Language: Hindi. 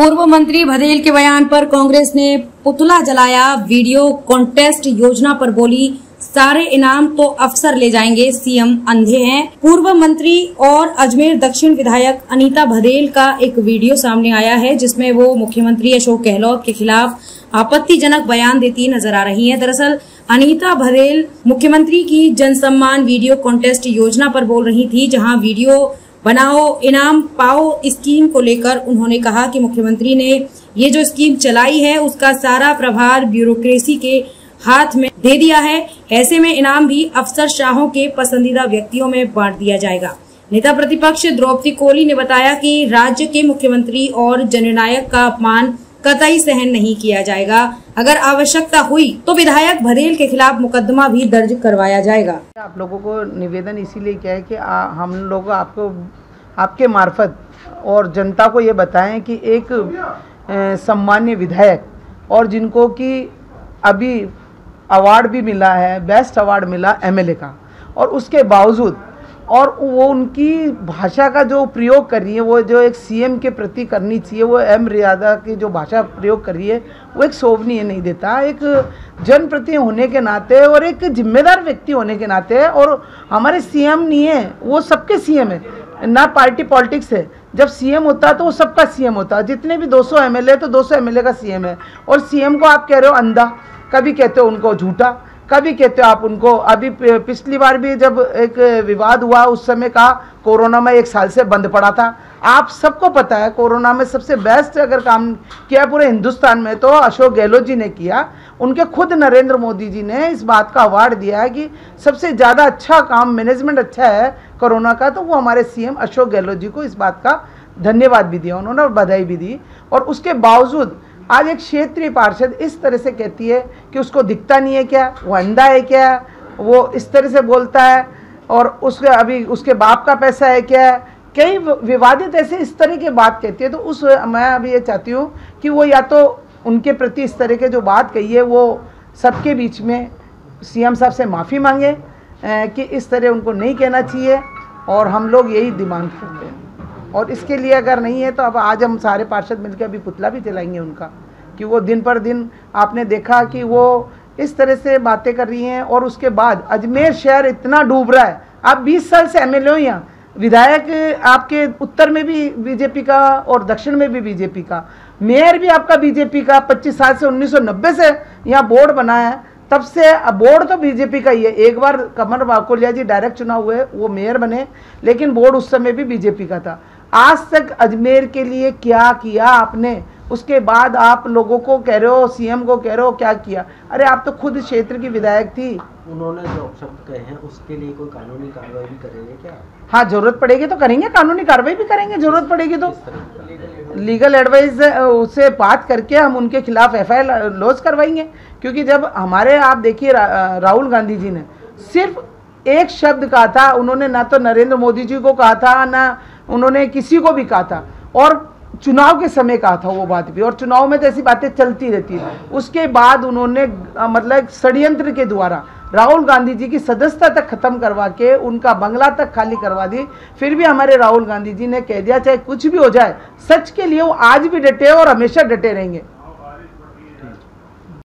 पूर्व मंत्री भदेल के बयान पर कांग्रेस ने पुतला जलाया। वीडियो कॉन्टेस्ट योजना पर बोली, सारे इनाम तो अफसर ले जाएंगे, सीएम अंधे हैं। पूर्व मंत्री और अजमेर दक्षिण विधायक अनीता भदेल का एक वीडियो सामने आया है, जिसमें वो मुख्यमंत्री अशोक गहलोत के खिलाफ आपत्तिजनक बयान देती नजर आ रही हैं। दरअसल अनीता भदेल मुख्यमंत्री की जनसम्मान वीडियो कॉन्टेस्ट योजना पर बोल रही थी, जहां वीडियो बनाओ इनाम पाओ स्कीम को लेकर उन्होंने कहा कि मुख्यमंत्री ने ये जो स्कीम चलाई है उसका सारा प्रभार ब्यूरोक्रेसी के हाथ में दे दिया है। ऐसे में इनाम भी अफसरशाहों के पसंदीदा व्यक्तियों में बांट दिया जाएगा। नेता प्रतिपक्ष द्रौपदी कोली ने बताया कि राज्य के मुख्यमंत्री और जननायक का अपमान कतई सहन नहीं किया जाएगा। अगर आवश्यकता हुई तो विधायक भदेल के खिलाफ मुकदमा भी दर्ज करवाया जाएगा। आप लोगों को निवेदन इसीलिए किया है कि हम लोग आपके मार्फत और जनता को ये बताएं कि एक सम्मान्य विधायक और जिनको कि अभी अवार्ड भी मिला है, बेस्ट अवार्ड मिला एमएलए का, और उसके बावजूद और वो उनकी भाषा का जो प्रयोग कर रही है, वो जो एक सीएम के प्रति करनी चाहिए, वो मर्यादा की जो भाषा प्रयोग कर रही है, वो एक शोभनीय नहीं देता। एक जनप्रतिनिधि होने के नाते और एक जिम्मेदार व्यक्ति होने के नाते, और हमारे सीएम नहीं है, वो सबके सीएम है, ना पार्टी पॉलिटिक्स है। जब सीएम होता है तो वो सबका सीएम होता है। जितने भी 200 एमएलए तो 200 एमएलए का सीएम है। और सीएम को आप कह रहे हो अंधा, कभी कहते हो उनको झूठा, कभी कहते हो आप उनको। अभी पिछली बार भी जब एक विवाद हुआ उस समय कहा कोरोना में 1 साल से बंद पड़ा था। आप सबको पता है कोरोना में सबसे बेस्ट अगर काम किया पूरे हिंदुस्तान में तो अशोक गहलोत जी ने किया। उनके खुद नरेंद्र मोदी जी ने इस बात का अवार्ड दिया है कि सबसे ज़्यादा अच्छा काम मैनेजमेंट अच्छा है कोरोना का, तो वो हमारे सीएम अशोक गहलोत जी को इस बात का धन्यवाद भी दिया उन्होंने और बधाई भी दी। और उसके बावजूद आज एक क्षेत्रीय पार्षद इस तरह से कहती है कि उसको दिखता नहीं है क्या, वो अंधा है क्या, वो इस तरह से बोलता है, और उसके अभी उसके बाप का पैसा है क्या, कई विवादित ऐसे इस तरह की बात कहती है। तो मैं अभी ये चाहती हूँ कि वो या तो उनके प्रति इस तरह के जो बात कही है वो सबके बीच में सीएम साहब से माफ़ी मांगे कि इस तरह उनको नहीं कहना चाहिए, और हम लोग यही डिमांड करते हैं। और इसके लिए अगर नहीं है तो अब आज हम सारे पार्षद मिलकर अभी पुतला भी जलाएंगे उनका, कि वो दिन पर दिन आपने देखा कि वो इस तरह से बातें कर रही हैं। और उसके बाद अजमेर शहर इतना डूब रहा है। आप 20 साल से एमएलए हो, यहाँ विधायक आपके उत्तर में भी बीजेपी का और दक्षिण में भी बीजेपी का, मेयर भी आपका बीजेपी का, 25 साल से 1990 से यहाँ बोर्ड बना है, तब से बोर्ड तो बीजेपी का ही है। एक बार कमर वाकोलिया जी डायरेक्ट चुनाव हुए, वो मेयर बने, लेकिन बोर्ड उस समय भी बीजेपी का था। आज तक अजमेर के लिए क्या किया आपने? उसके बाद आप लोगों को कह रहे हो, सीएम को कह रहे हो क्या किया? अरे आप तो खुद क्षेत्र की विधायक थी। उन्होंने जो शब्द कहे हैं उसके लिए कोई कानूनी कार्रवाई भी करेंगे क्या? हाँ, जरूरत पड़ेगी तो करेंगे, कानूनी कार्रवाई भी करेंगे, जरूरत पड़ेगी तो लीगल एडवाइस उससे बात करके हम उनके खिलाफ एफआईआर लॉन्च करवाएंगे। क्योंकि जब हमारे आप देखिए राहुल गांधी जी ने सिर्फ एक शब्द कहा था, उन्होंने ना तो नरेंद्र मोदी जी को कहा था, ना उन्होंने किसी को भी कहा था, और चुनाव के समय कहा था वो बात भी, और चुनाव में तो ऐसी बातें चलती रहती है। उसके बाद उन्होंने मतलब षड्यंत्र के द्वारा राहुल गांधी जी की सदस्यता तक खत्म करवा के उनका बंगला तक खाली करवा दी। फिर भी हमारे राहुल गांधी जी ने कह दिया चाहे कुछ भी हो जाए, सच के लिए वो आज भी डटे और हमेशा डटे रहेंगे।